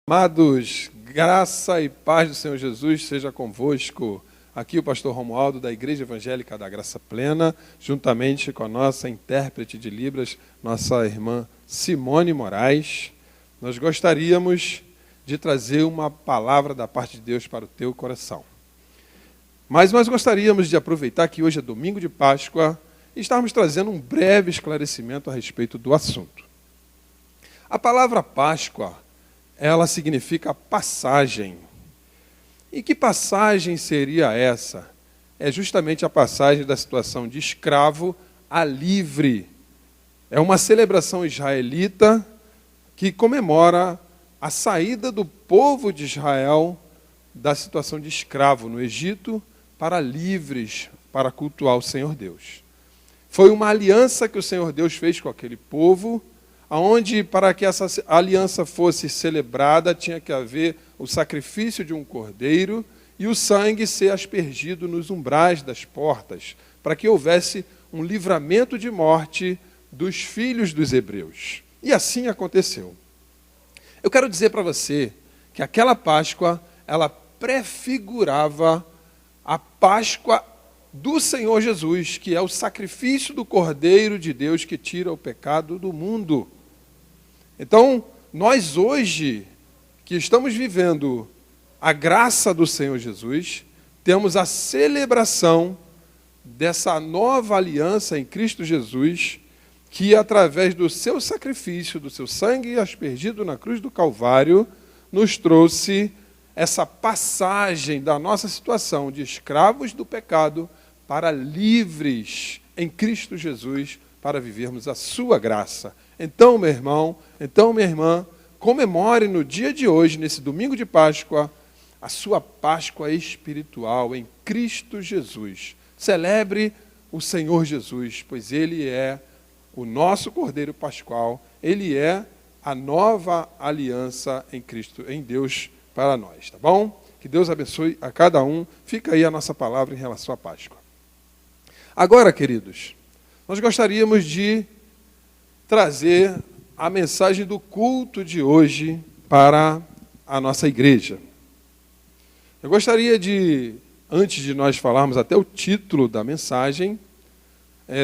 Amados, graça e paz do Senhor Jesus seja convosco. Aqui o pastor Romualdo, da Igreja Evangélica da Graça Plena, juntamente com a nossa intérprete de Libras, nossa irmã Simone Moraes. Nós gostaríamos de trazer uma palavra da parte de Deus para o teu coração. Mas nós gostaríamos de aproveitar que hoje é domingo de Páscoa e estarmos trazendo um breve esclarecimento a respeito do assunto. A palavra Páscoa, ela significa passagem. E que passagem seria essa? É justamente a passagem da situação de escravo a livre. É uma celebração israelita que comemora a saída do povo de Israel da situação de escravo no Egito para livres, para cultuar o Senhor Deus. Foi uma aliança que o Senhor Deus fez com aquele povo, onde, para que essa aliança fosse celebrada, tinha que haver o sacrifício de um cordeiro e o sangue ser aspergido nos umbrais das portas, para que houvesse um livramento de morte dos filhos dos hebreus. E assim aconteceu. Eu quero dizer para você que aquela Páscoa, ela prefigurava a Páscoa do Senhor Jesus, que é o sacrifício do Cordeiro de Deus que tira o pecado do mundo. Então, nós hoje, que estamos vivendo a graça do Senhor Jesus, temos a celebração dessa nova aliança em Cristo Jesus, que através do seu sacrifício, do seu sangue aspergido na cruz do Calvário, nos trouxe essa passagem da nossa situação de escravos do pecado para livres em Cristo Jesus, para vivermos a sua graça. Então, meu irmão, minha irmã, comemore no dia de hoje, nesse domingo de Páscoa, a sua Páscoa espiritual em Cristo Jesus. Celebre o Senhor Jesus, pois Ele é o nosso Cordeiro Pascual, Ele é a nova aliança em Cristo, em Deus para nós, tá bom? Que Deus abençoe a cada um. Fica aí a nossa palavra em relação à Páscoa. Agora, queridos, nós gostaríamos de trazer a mensagem do culto de hoje para a nossa igreja. Eu gostaria de, antes de nós falarmos até o título da mensagem,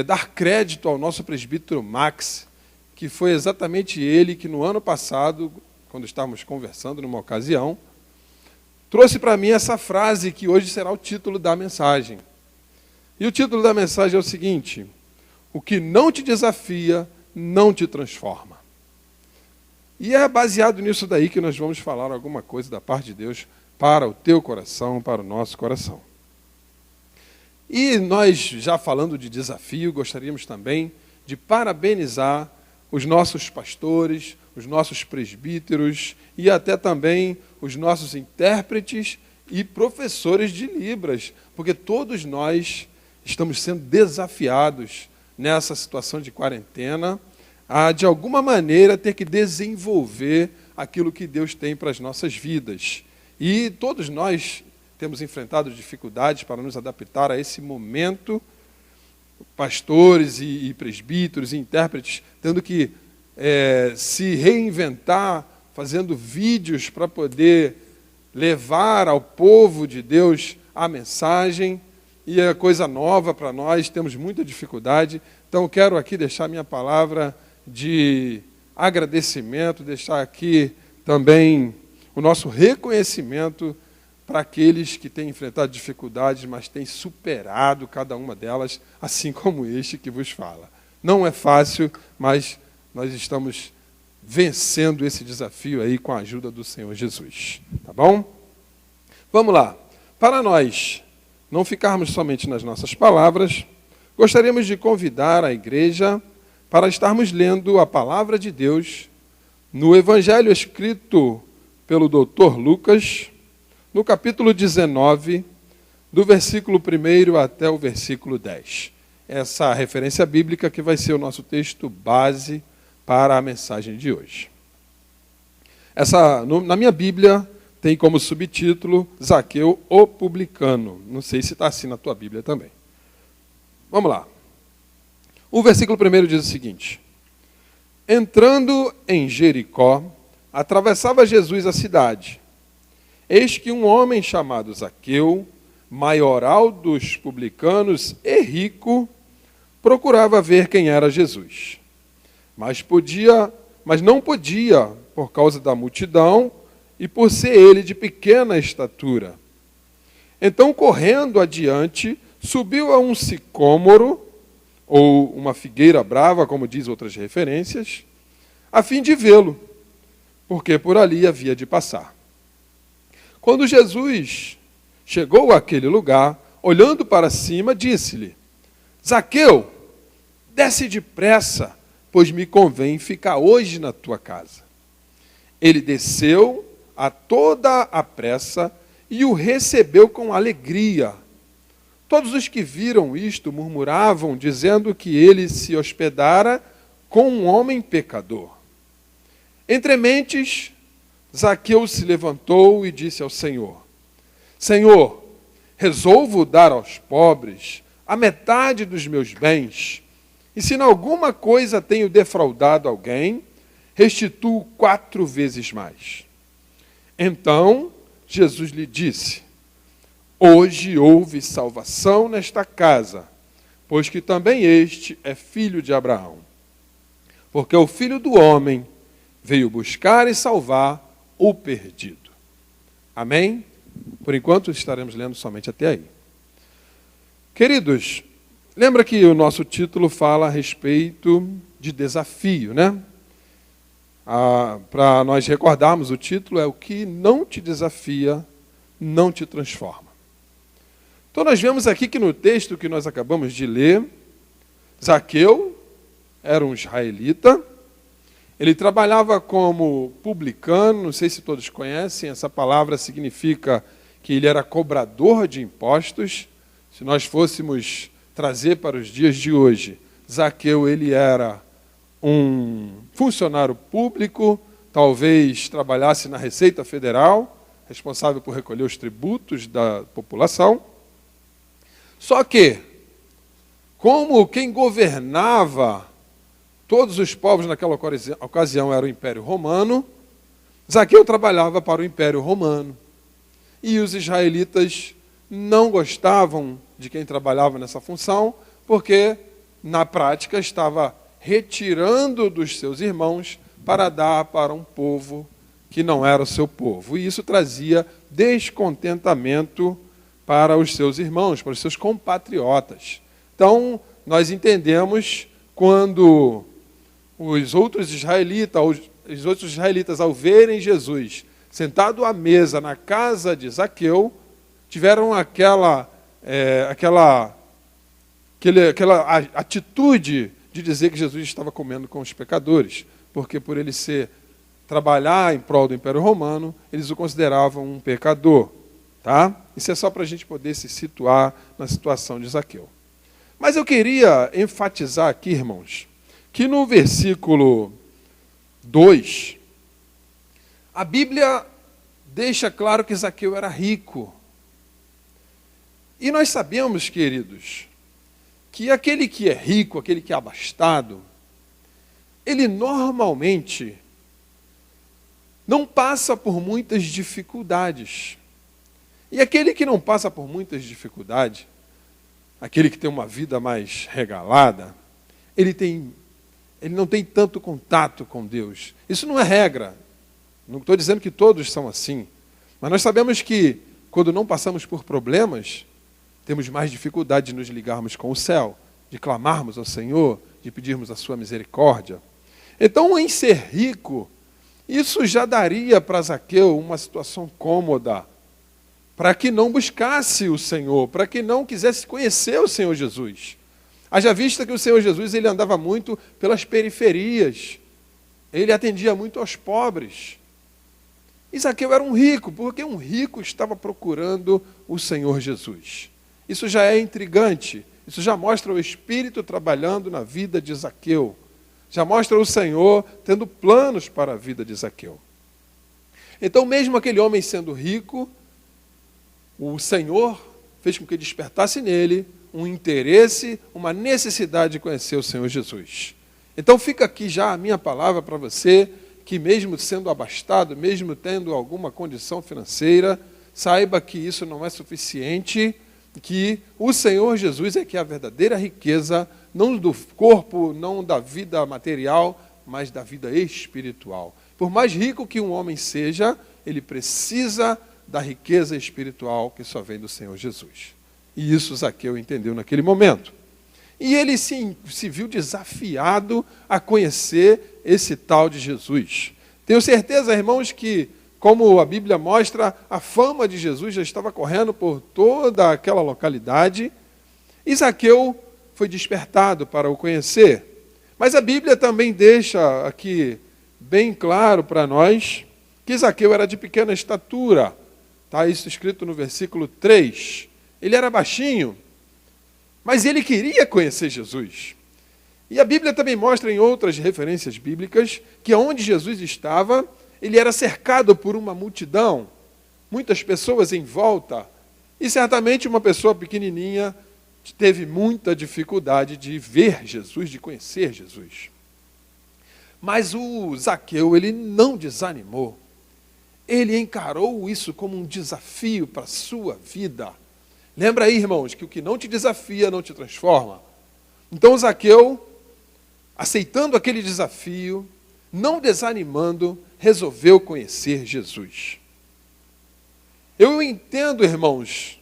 dar crédito ao nosso presbítero Max, que foi exatamente ele que no ano passado, quando estávamos conversando numa ocasião, trouxe para mim essa frase que hoje será o título da mensagem. E o título da mensagem é o seguinte: o que não te desafia, não te transforma. E é baseado nisso daí que nós vamos falar alguma coisa da parte de Deus para o teu coração, para o nosso coração. E nós, já falando de desafio, gostaríamos também de parabenizar os nossos pastores, os nossos presbíteros e até também os nossos intérpretes e professores de Libras, porque todos nós estamos sendo desafiados nessa situação de quarentena, a, de alguma maneira, ter que desenvolver aquilo que Deus tem para as nossas vidas. E todos nós temos enfrentado dificuldades para nos adaptar a esse momento, pastores e presbíteros e intérpretes tendo que se reinventar, fazendo vídeos para poder levar ao povo de Deus a mensagem, e é coisa nova para nós, temos muita dificuldade. Então, quero aqui deixar minha palavra de agradecimento, deixar aqui também o nosso reconhecimento para aqueles que têm enfrentado dificuldades, mas têm superado cada uma delas, assim como este que vos fala. Não é fácil, mas nós estamos vencendo esse desafio aí com a ajuda do Senhor Jesus. Tá bom? Vamos lá. Para nós não ficarmos somente nas nossas palavras, gostaríamos de convidar a igreja para estarmos lendo a palavra de Deus no Evangelho escrito pelo Dr. Lucas, no capítulo 19, do versículo 1 até o versículo 10. Essa referência bíblica que vai ser o nosso texto base para a mensagem de hoje. Na minha Bíblia, tem como subtítulo Zaqueu, o publicano. Não sei se está assim na tua Bíblia também. Vamos lá. O versículo 1 diz o seguinte: entrando em Jericó, atravessava Jesus a cidade. Eis que um homem chamado Zaqueu, maioral dos publicanos e rico, procurava ver quem era Jesus. Mas não podia, por causa da multidão e por ser ele de pequena estatura. Então, correndo adiante, subiu a um sicômoro, ou uma figueira brava, como diz outras referências, a fim de vê-lo, porque por ali havia de passar. Quando Jesus chegou àquele lugar, olhando para cima, disse-lhe: Zaqueu, desce depressa, pois me convém ficar hoje na tua casa. Ele desceu a toda a pressa e o recebeu com alegria. Todos os que viram isto murmuravam, dizendo que ele se hospedara com um homem pecador. Entre mentes, Zaqueu se levantou e disse ao Senhor: Senhor, resolvo dar aos pobres a metade dos meus bens, e se em alguma coisa tenho defraudado alguém, restituo 4 vezes mais. Então Jesus lhe disse: Hoje houve salvação nesta casa, pois que também este é filho de Abraão. Porque o Filho do Homem veio buscar e salvar o perdido. Amém? Por enquanto estaremos lendo somente até aí. Queridos, lembra que o nosso título fala a respeito de desafio, né? Para nós recordarmos, o título é: O que não te desafia, não te transforma. Então nós vemos aqui que no texto que nós acabamos de ler, Zaqueu era um israelita, ele trabalhava como publicano, não sei se todos conhecem, essa palavra significa que ele era cobrador de impostos. Se nós fôssemos trazer para os dias de hoje, Zaqueu ele era um funcionário público, talvez trabalhasse na Receita Federal, responsável por recolher os tributos da população. Só que, como quem governava todos os povos naquela ocasião era o Império Romano, Zaqueu trabalhava para o Império Romano. E os israelitas não gostavam de quem trabalhava nessa função, porque, na prática, estava retirando dos seus irmãos para dar para um povo que não era o seu povo. E isso trazia descontentamento para os seus irmãos, para os seus compatriotas. Então, nós entendemos quando os outros israelitas, ao verem Jesus sentado à mesa na casa de Zaqueu, tiveram aquela atitude de dizer que Jesus estava comendo com os pecadores, porque por ele trabalhar em prol do Império Romano, eles o consideravam um pecador. Tá? Isso é só para a gente poder se situar na situação de Zaqueu. Mas eu queria enfatizar aqui, irmãos, que no versículo 2, a Bíblia deixa claro que Zaqueu era rico. E nós sabemos, queridos, que aquele que é rico, aquele que é abastado, ele normalmente não passa por muitas dificuldades. E aquele que não passa por muitas dificuldades, aquele que tem uma vida mais regalada, ele não tem tanto contato com Deus. Isso não é regra. Não estou dizendo que todos são assim. Mas nós sabemos que, quando não passamos por problemas, temos mais dificuldade de nos ligarmos com o céu, de clamarmos ao Senhor, de pedirmos a sua misericórdia. Então, em ser rico, isso já daria para Zaqueu uma situação cômoda, para que não buscasse o Senhor, para que não quisesse conhecer o Senhor Jesus. Haja vista que o Senhor Jesus ele andava muito pelas periferias, ele atendia muito aos pobres. E Zaqueu era um rico, porque um rico estava procurando o Senhor Jesus. Isso já é intrigante, isso já mostra o Espírito trabalhando na vida de Zaqueu, já mostra o Senhor tendo planos para a vida de Zaqueu. Então, mesmo aquele homem sendo rico, o Senhor fez com que despertasse nele um interesse, uma necessidade de conhecer o Senhor Jesus. Então fica aqui já a minha palavra para você, que mesmo sendo abastado, mesmo tendo alguma condição financeira, saiba que isso não é suficiente, que o Senhor Jesus é que é a verdadeira riqueza, não do corpo, não da vida material, mas da vida espiritual. Por mais rico que um homem seja, ele precisa da riqueza espiritual que só vem do Senhor Jesus. E isso Zaqueu entendeu naquele momento. E ele se viu desafiado a conhecer esse tal de Jesus. Tenho certeza, irmãos, que, como a Bíblia mostra, a fama de Jesus já estava correndo por toda aquela localidade, e Zaqueu foi despertado para o conhecer. Mas a Bíblia também deixa aqui bem claro para nós que Zaqueu era de pequena estatura. Está isso escrito no versículo 3. Ele era baixinho, mas ele queria conhecer Jesus. E a Bíblia também mostra em outras referências bíblicas que onde Jesus estava, ele era cercado por uma multidão, muitas pessoas em volta, e certamente uma pessoa pequenininha teve muita dificuldade de ver Jesus, de conhecer Jesus. Mas o Zaqueu, ele não desanimou. Ele encarou isso como um desafio para a sua vida. Lembra aí, irmãos, que o que não te desafia não te transforma. Então Zaqueu, aceitando aquele desafio, não desanimando, resolveu conhecer Jesus. Eu entendo, irmãos,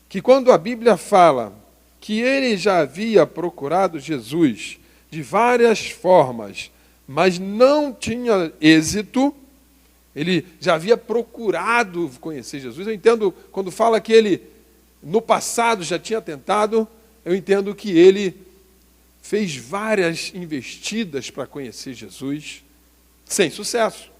que quando a Bíblia fala que ele já havia procurado Jesus de várias formas, mas não tinha êxito, ele já havia procurado conhecer Jesus. Eu entendo quando fala que ele no passado já tinha tentado, eu entendo que ele fez várias investidas para conhecer Jesus, sem sucesso.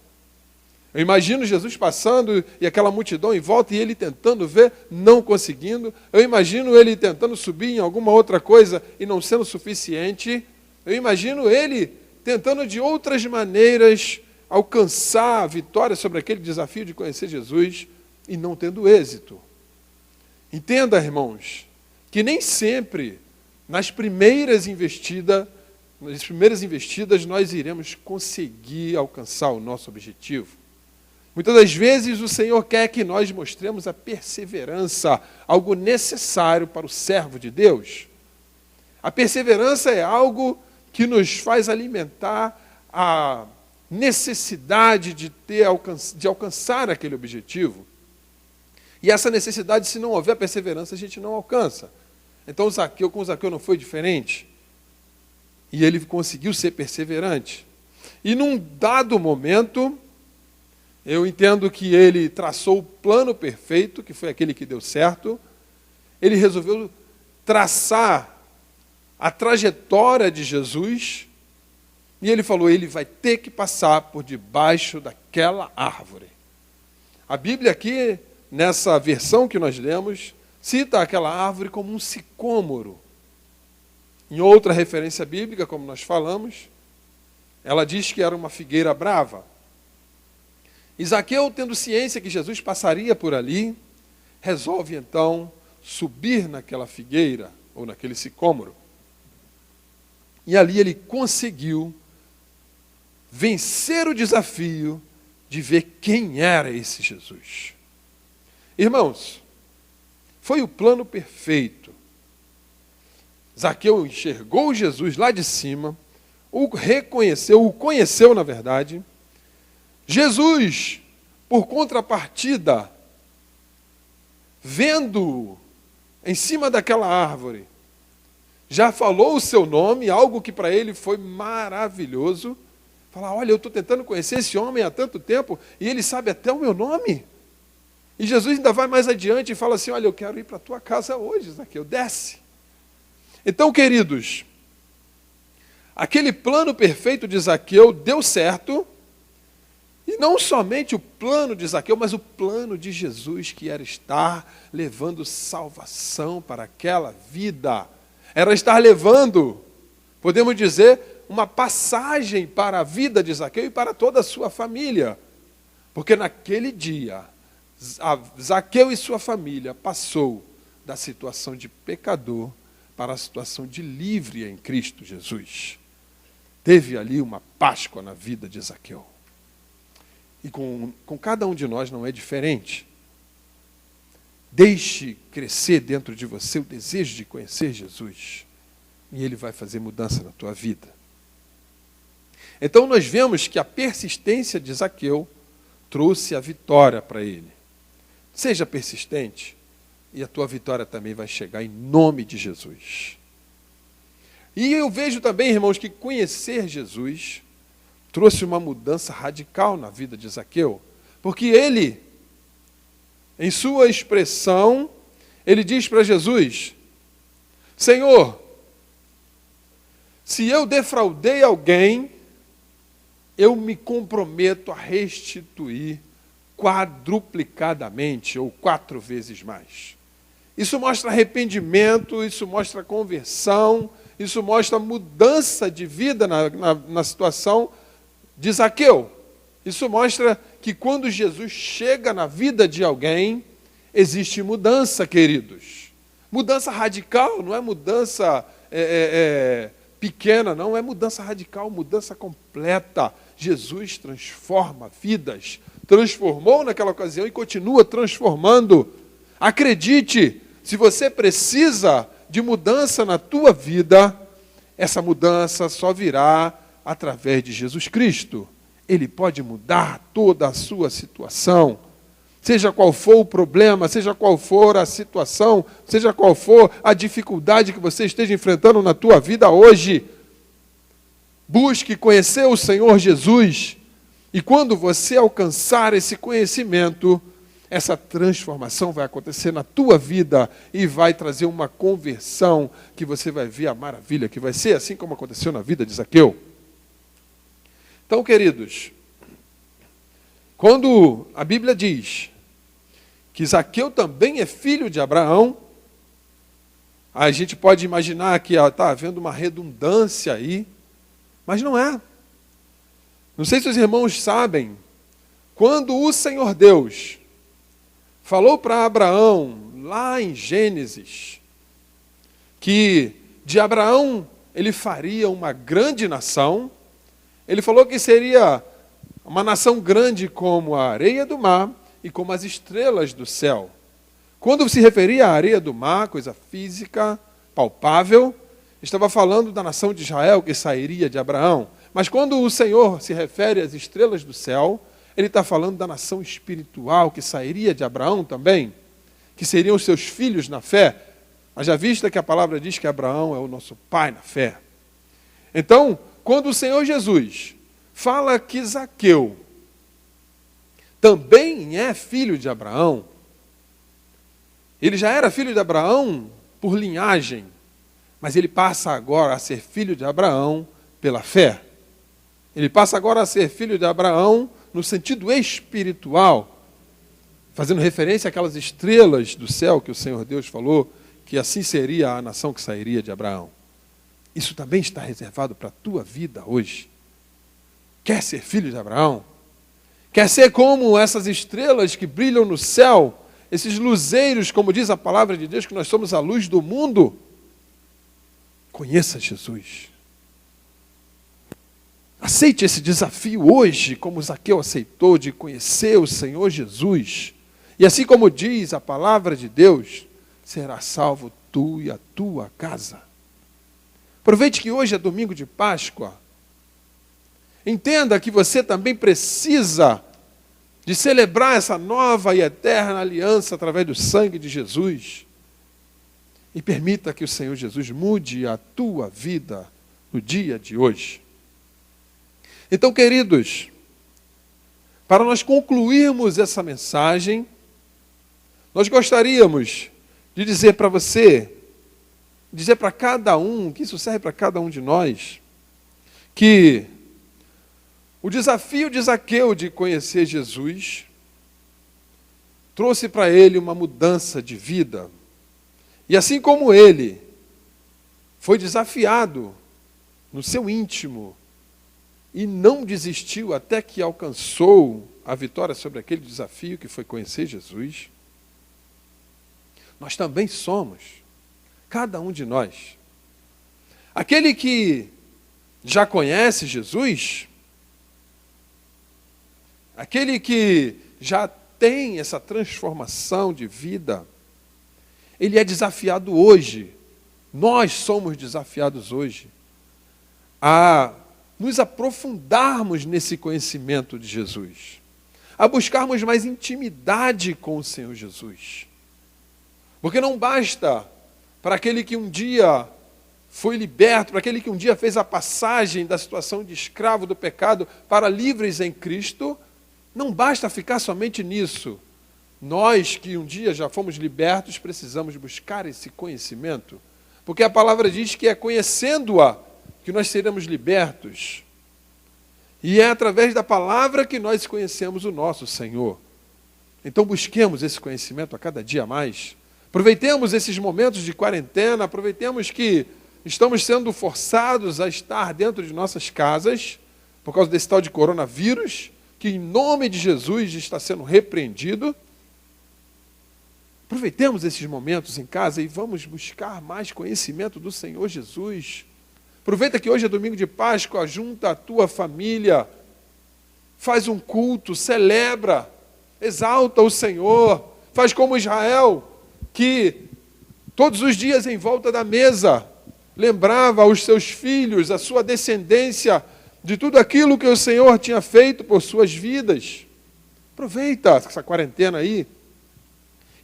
Eu imagino Jesus passando e aquela multidão em volta e ele tentando ver, não conseguindo. Eu imagino ele tentando subir em alguma outra coisa e não sendo suficiente. Eu imagino ele tentando de outras maneiras alcançar a vitória sobre aquele desafio de conhecer Jesus e não tendo êxito. Entenda, irmãos, que nem sempre nas primeiras investidas nós iremos conseguir alcançar o nosso objetivo. Muitas das vezes o Senhor quer que nós mostremos a perseverança, algo necessário para o servo de Deus. A perseverança é algo que nos faz alimentar a necessidade de alcançar aquele objetivo. E essa necessidade, se não houver perseverança, a gente não alcança. Então com o Zaqueu não foi diferente. E ele conseguiu ser perseverante. E num dado momento, eu entendo que ele traçou o plano perfeito, que foi aquele que deu certo. Ele resolveu traçar a trajetória de Jesus. E ele falou, ele vai ter que passar por debaixo daquela árvore. A Bíblia aqui, nessa versão que nós lemos, cita aquela árvore como um sicômoro. Em outra referência bíblica, como nós falamos, ela diz que era uma figueira brava. E Zaqueu, tendo ciência que Jesus passaria por ali, resolve então subir naquela figueira, ou naquele sicômoro. E ali ele conseguiu vencer o desafio de ver quem era esse Jesus. Irmãos, foi o plano perfeito. Zaqueu enxergou Jesus lá de cima, o conheceu na verdade. Jesus, por contrapartida, vendo-o em cima daquela árvore, já falou o seu nome, algo que para ele foi maravilhoso. Falar, olha, eu estou tentando conhecer esse homem há tanto tempo e ele sabe até o meu nome. E Jesus ainda vai mais adiante e fala assim, olha, eu quero ir para a tua casa hoje, Zaqueu, desce. Então, queridos, aquele plano perfeito de Zaqueu deu certo, e não somente o plano de Zaqueu, mas o plano de Jesus, que era estar levando salvação para aquela vida. Era estar levando, podemos dizer, uma passagem para a vida de Zaqueu e para toda a sua família. Porque naquele dia, Zaqueu e sua família passou da situação de pecador para a situação de livre em Cristo Jesus. Teve ali uma Páscoa na vida de Zaqueu. E com cada um de nós não é diferente. Deixe crescer dentro de você o desejo de conhecer Jesus. E Ele vai fazer mudança na tua vida. Então nós vemos que a persistência de Zaqueu trouxe a vitória para ele. Seja persistente e a tua vitória também vai chegar em nome de Jesus. E eu vejo também, irmãos, que conhecer Jesus trouxe uma mudança radical na vida de Zaqueu, porque ele, em sua expressão, ele diz para Jesus: Senhor, se eu defraudei alguém, eu me comprometo a restituir quadruplicadamente ou 4 vezes mais. Isso mostra arrependimento, isso mostra conversão, isso mostra mudança de vida na situação de Zaqueu. Isso mostra que quando Jesus chega na vida de alguém, existe mudança, queridos. Mudança radical, não é mudança pequena, não, é mudança radical, mudança completa. Jesus transforma vidas, transformou naquela ocasião e continua transformando. Acredite, se você precisa de mudança na tua vida, essa mudança só virá através de Jesus Cristo. Ele pode mudar toda a sua situação. Seja qual for o problema, seja qual for a situação, seja qual for a dificuldade que você esteja enfrentando na tua vida hoje, busque conhecer o Senhor Jesus. E quando você alcançar esse conhecimento, essa transformação vai acontecer na tua vida e vai trazer uma conversão que você vai ver a maravilha, que vai ser assim como aconteceu na vida de Zaqueu. Então, queridos, quando a Bíblia diz que Zaqueu também é filho de Abraão, a gente pode imaginar que está havendo uma redundância aí, mas não é. Não sei se os irmãos sabem, quando o Senhor Deus falou para Abraão, lá em Gênesis, que de Abraão ele faria uma grande nação, ele falou que seria uma nação grande como a areia do mar e como as estrelas do céu. Quando se referia à areia do mar, coisa física, palpável, estava falando da nação de Israel que sairia de Abraão. Mas quando o Senhor se refere às estrelas do céu, Ele está falando da nação espiritual que sairia de Abraão também, que seriam os seus filhos na fé. Mas já vista que a palavra diz que Abraão é o nosso pai na fé. Então, quando o Senhor Jesus fala que Zaqueu também é filho de Abraão, ele já era filho de Abraão por linhagem, mas ele passa agora a ser filho de Abraão pela fé. Ele passa agora a ser filho de Abraão no sentido espiritual, fazendo referência àquelas estrelas do céu que o Senhor Deus falou, que assim seria a nação que sairia de Abraão. Isso também está reservado para a tua vida hoje. Quer ser filho de Abraão? Quer ser como essas estrelas que brilham no céu, esses luzeiros, como diz a palavra de Deus, que nós somos a luz do mundo? Conheça Jesus. Aceite esse desafio hoje, como Zaqueu aceitou, de conhecer o Senhor Jesus. E assim como diz a palavra de Deus, será salvo tu e a tua casa. Aproveite que hoje é domingo de Páscoa. Entenda que você também precisa de celebrar essa nova e eterna aliança através do sangue de Jesus. E permita que o Senhor Jesus mude a tua vida no dia de hoje. Então, queridos, para nós concluirmos essa mensagem, nós gostaríamos de dizer para você, dizer para cada um, que isso serve para cada um de nós, que o desafio de Zaqueu de conhecer Jesus trouxe para ele uma mudança de vida. E assim como ele foi desafiado no seu íntimo e não desistiu até que alcançou a vitória sobre aquele desafio que foi conhecer Jesus, nós também somos, cada um de nós. Aquele que já conhece Jesus, aquele que já tem essa transformação de vida, ele é desafiado hoje, nós somos desafiados hoje, a nos aprofundarmos nesse conhecimento de Jesus, a buscarmos mais intimidade com o Senhor Jesus. Porque não basta para aquele que um dia foi liberto, para aquele que um dia fez a passagem da situação de escravo do pecado para livres em Cristo, não basta ficar somente nisso. Nós que um dia já fomos libertos, precisamos buscar esse conhecimento, porque a palavra diz que é conhecendo-a que nós seremos libertos. E é através da palavra que nós conhecemos o nosso Senhor. Então busquemos esse conhecimento a cada dia mais. Aproveitemos esses momentos de quarentena, aproveitemos que estamos sendo forçados a estar dentro de nossas casas, por causa desse tal de coronavírus, que em nome de Jesus está sendo repreendido. Aproveitemos esses momentos em casa e vamos buscar mais conhecimento do Senhor Jesus. Aproveita que hoje é domingo de Páscoa, junta a tua família, faz um culto, celebra, exalta o Senhor, faz como Israel, que todos os dias em volta da mesa lembrava aos seus filhos, a sua descendência, de tudo aquilo que o Senhor tinha feito por suas vidas. Aproveita essa quarentena aí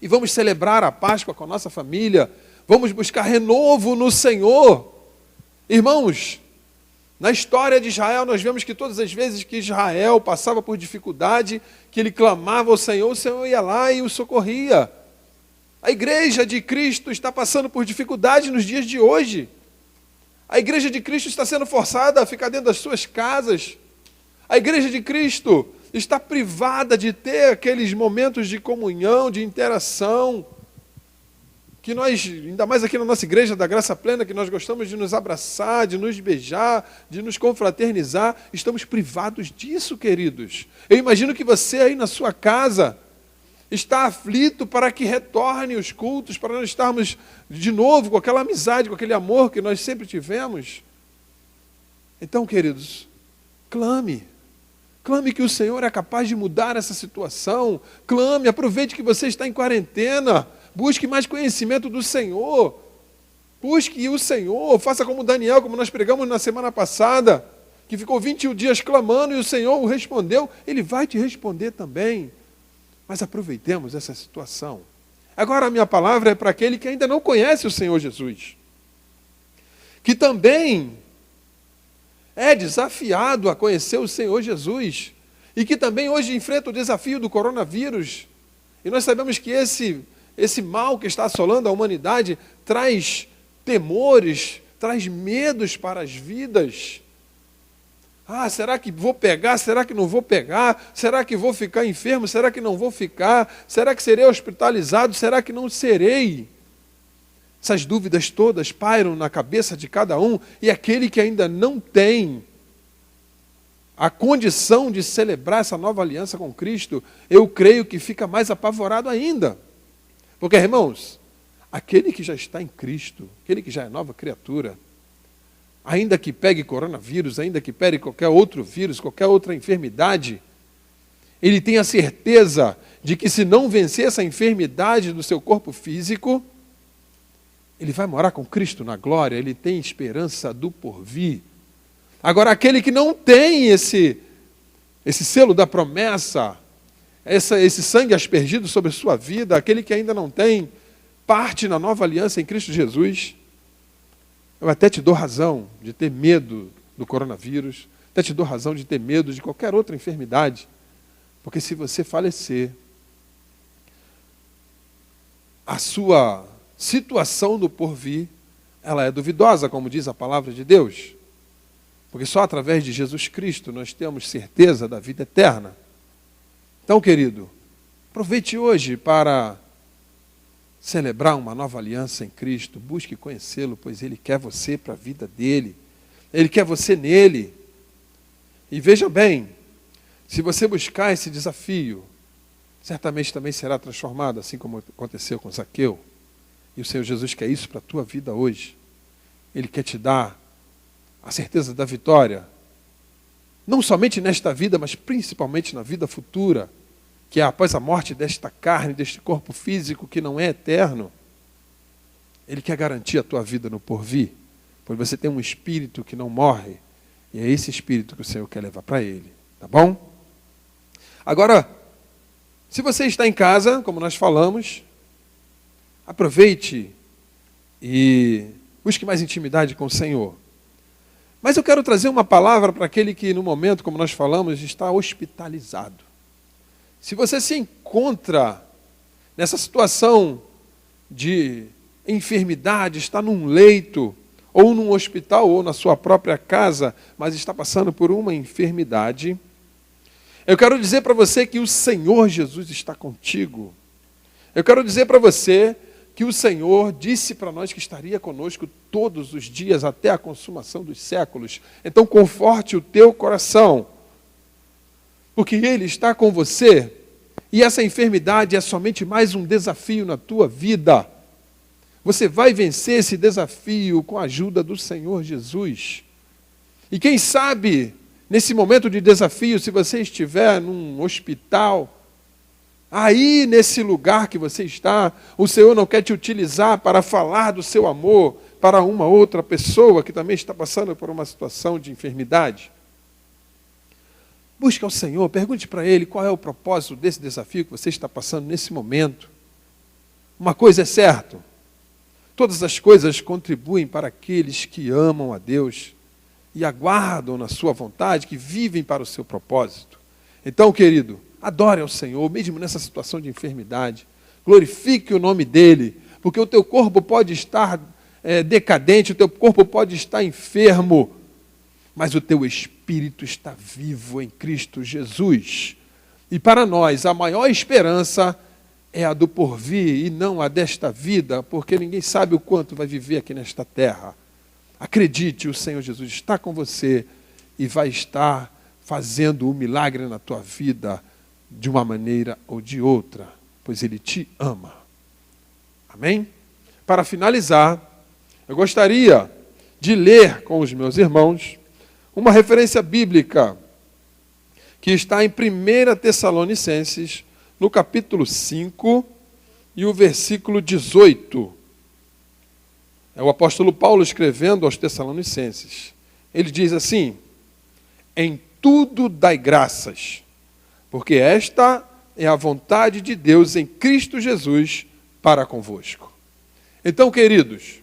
e vamos celebrar a Páscoa com a nossa família, vamos buscar renovo no Senhor. Irmãos, na história de Israel nós vemos que todas as vezes que Israel passava por dificuldade, que ele clamava ao Senhor, o Senhor ia lá e o socorria. A igreja de Cristo está passando por dificuldade nos dias de hoje. A igreja de Cristo está sendo forçada a ficar dentro das suas casas. A igreja de Cristo está privada de ter aqueles momentos de comunhão, de interação, que nós, ainda mais aqui na nossa igreja da Graça Plena, que nós gostamos de nos abraçar, de nos beijar, de nos confraternizar, estamos privados disso, queridos. Eu imagino que você aí na sua casa está aflito para que retorne os cultos, para nós estarmos de novo com aquela amizade, com aquele amor que nós sempre tivemos. Então, queridos, clame que o Senhor é capaz de mudar essa situação, clame, aproveite que você está em quarentena, busque mais conhecimento do Senhor, busque o Senhor, faça como Daniel, como nós pregamos na semana passada, que ficou 21 dias clamando e o Senhor o respondeu, Ele vai te responder também. Mas aproveitemos essa situação. Agora a minha palavra é para aquele que ainda não conhece o Senhor Jesus, que também é desafiado a conhecer o Senhor Jesus, e que também hoje enfrenta o desafio do coronavírus. E nós sabemos que esse mal que está assolando a humanidade traz temores, traz medos para as vidas. Ah, será que vou pegar? Será que não vou pegar? Será que vou ficar enfermo? Será que não vou ficar? Será que serei hospitalizado? Será que não serei? Essas dúvidas todas pairam na cabeça de cada um, e aquele que ainda não tem a condição de celebrar essa nova aliança com Cristo, eu creio que fica mais apavorado ainda. Porque, irmãos, aquele que já está em Cristo, aquele que já é nova criatura, ainda que pegue coronavírus, ainda que pegue qualquer outro vírus, qualquer outra enfermidade, ele tem a certeza de que se não vencer essa enfermidade do seu corpo físico, ele vai morar com Cristo na glória, ele tem esperança do porvir. Agora, aquele que não tem esse selo da promessa, esse sangue aspergido sobre a sua vida, aquele que ainda não tem parte na nova aliança em Cristo Jesus, eu até te dou razão de ter medo do coronavírus, até te dou razão de ter medo de qualquer outra enfermidade, porque se você falecer, a sua situação do porvir, ela é duvidosa, como diz a palavra de Deus, porque só através de Jesus Cristo nós temos certeza da vida eterna. Então, querido, aproveite hoje para celebrar uma nova aliança em Cristo, busque conhecê-lo, pois Ele quer você para a vida dEle, Ele quer você nele. E veja bem, se você buscar esse desafio, certamente também será transformado, assim como aconteceu com Zaqueu. E o Senhor Jesus quer isso para a tua vida hoje. Ele quer te dar a certeza da vitória não somente nesta vida, mas principalmente na vida futura, que é após a morte desta carne, deste corpo físico que não é eterno. Ele quer garantir a tua vida no porvir, pois você tem um espírito que não morre, e é esse espírito que o Senhor quer levar para Ele, tá bom? Agora, se você está em casa, como nós falamos, aproveite e busque mais intimidade com o Senhor. Mas eu quero trazer uma palavra para aquele que, no momento, como nós falamos, está hospitalizado. Se você se encontra nessa situação de enfermidade, está num leito, ou num hospital, ou na sua própria casa, mas está passando por uma enfermidade, eu quero dizer para você que o Senhor Jesus está contigo. Eu quero dizer para você que o Senhor disse para nós que estaria conosco todos os dias até a consumação dos séculos. Então conforte o teu coração, porque Ele está com você, e essa enfermidade é somente mais um desafio na tua vida. Você vai vencer esse desafio com a ajuda do Senhor Jesus. E quem sabe, nesse momento de desafio, se você estiver num hospital, aí nesse lugar que você está, o Senhor não quer te utilizar para falar do seu amor para uma outra pessoa que também está passando por uma situação de enfermidade. Busque ao Senhor, pergunte para Ele qual é o propósito desse desafio que você está passando nesse momento. Uma coisa é certa, todas as coisas contribuem para aqueles que amam a Deus e aguardam na sua vontade, que vivem para o seu propósito. Então, querido, adore ao Senhor, mesmo nessa situação de enfermidade. Glorifique o nome dEle, porque o teu corpo pode estar decadente, o teu corpo pode estar enfermo, mas o teu espírito está vivo em Cristo Jesus. E para nós, a maior esperança é a do porvir e não a desta vida, porque ninguém sabe o quanto vai viver aqui nesta terra. Acredite, o Senhor Jesus está com você e vai estar fazendo um milagre na tua vida de uma maneira ou de outra, pois Ele te ama. Amém? Para finalizar, eu gostaria de ler com os meus irmãos uma referência bíblica que está em 1 Tessalonicenses, no capítulo 5 e o versículo 18. É o apóstolo Paulo escrevendo aos Tessalonicenses. Ele diz assim: em tudo dai graças, porque esta é a vontade de Deus em Cristo Jesus para convosco. Então, queridos,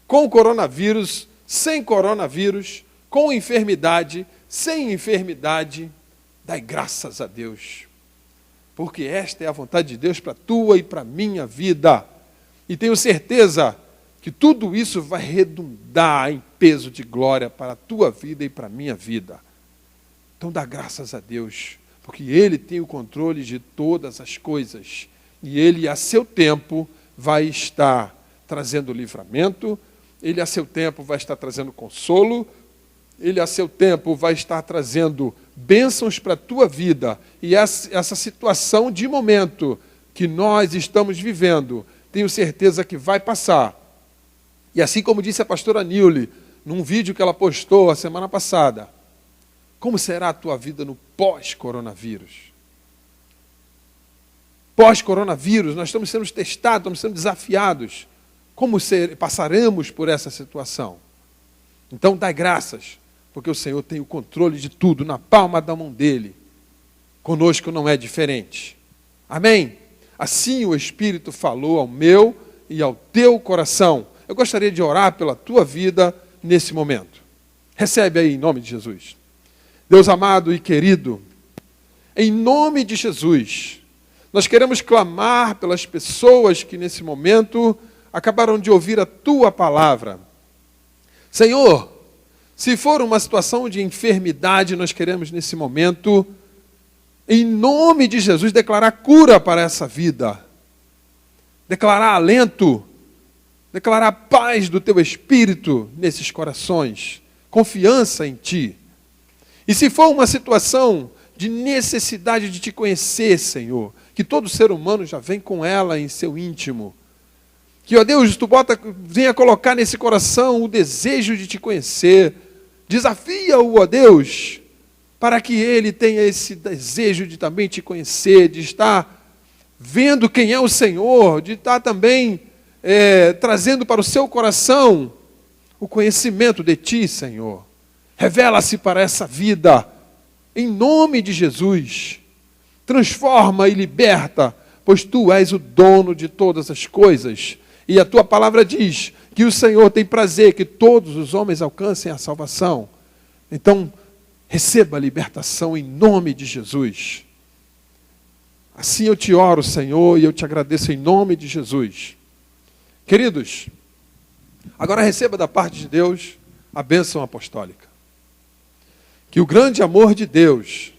com o coronavírus, sem coronavírus, com enfermidade, sem enfermidade, dai graças a Deus, porque esta é a vontade de Deus para a tua e para a minha vida. E tenho certeza que tudo isso vai redundar em peso de glória para a tua vida e para a minha vida. Então dá graças a Deus, porque Ele tem o controle de todas as coisas. E Ele, a seu tempo, vai estar trazendo livramento, Ele, a seu tempo, vai estar trazendo consolo, Ele, a seu tempo, vai estar trazendo bênçãos para a tua vida. E essa situação de momento que nós estamos vivendo, tenho certeza que vai passar. E assim como disse a pastora Nilly, num vídeo que ela postou a semana passada, como será a tua vida no pós-coronavírus? Pós-coronavírus, nós estamos sendo testados, estamos sendo desafiados. Como passaremos por essa situação? Então, dai graças, porque o Senhor tem o controle de tudo na palma da mão dEle. Conosco não é diferente. Amém? Assim o Espírito falou ao meu e ao teu coração. Eu gostaria de orar pela tua vida nesse momento. Recebe aí, em nome de Jesus. Deus amado e querido, em nome de Jesus, nós queremos clamar pelas pessoas que nesse momento acabaram de ouvir a tua palavra. Senhor, se for uma situação de enfermidade, nós queremos nesse momento, em nome de Jesus, declarar cura para essa vida. Declarar alento, declarar paz do teu Espírito nesses corações, confiança em Ti. E se for uma situação de necessidade de Te conhecer, Senhor, que todo ser humano já vem com ela em seu íntimo, que, ó Deus, Tu venha colocar nesse coração o desejo de Te conhecer, Desafia-o, ó Deus, para que ele tenha esse desejo de também te conhecer, de estar vendo quem é o Senhor, de estar também trazendo para o seu coração o conhecimento de ti, Senhor. Revela-se para essa vida, em nome de Jesus. Transforma e liberta, pois tu és o dono de todas as coisas. E a tua palavra diz que o Senhor tem prazer que todos os homens alcancem a salvação. Então, receba a libertação em nome de Jesus. Assim eu te oro, Senhor, e eu te agradeço em nome de Jesus. Queridos, agora receba da parte de Deus a bênção apostólica. Que o grande amor de Deus,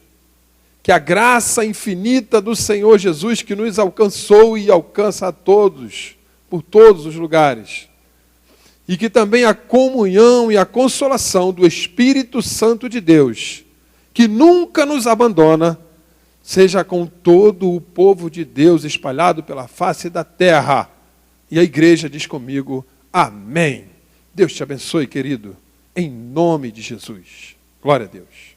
que a graça infinita do Senhor Jesus, que nos alcançou e alcança a todos, por todos os lugares, e que também a comunhão e a consolação do Espírito Santo de Deus, que nunca nos abandona, seja com todo o povo de Deus espalhado pela face da terra. E a igreja diz comigo, amém. Deus te abençoe, querido, em nome de Jesus. Glória a Deus.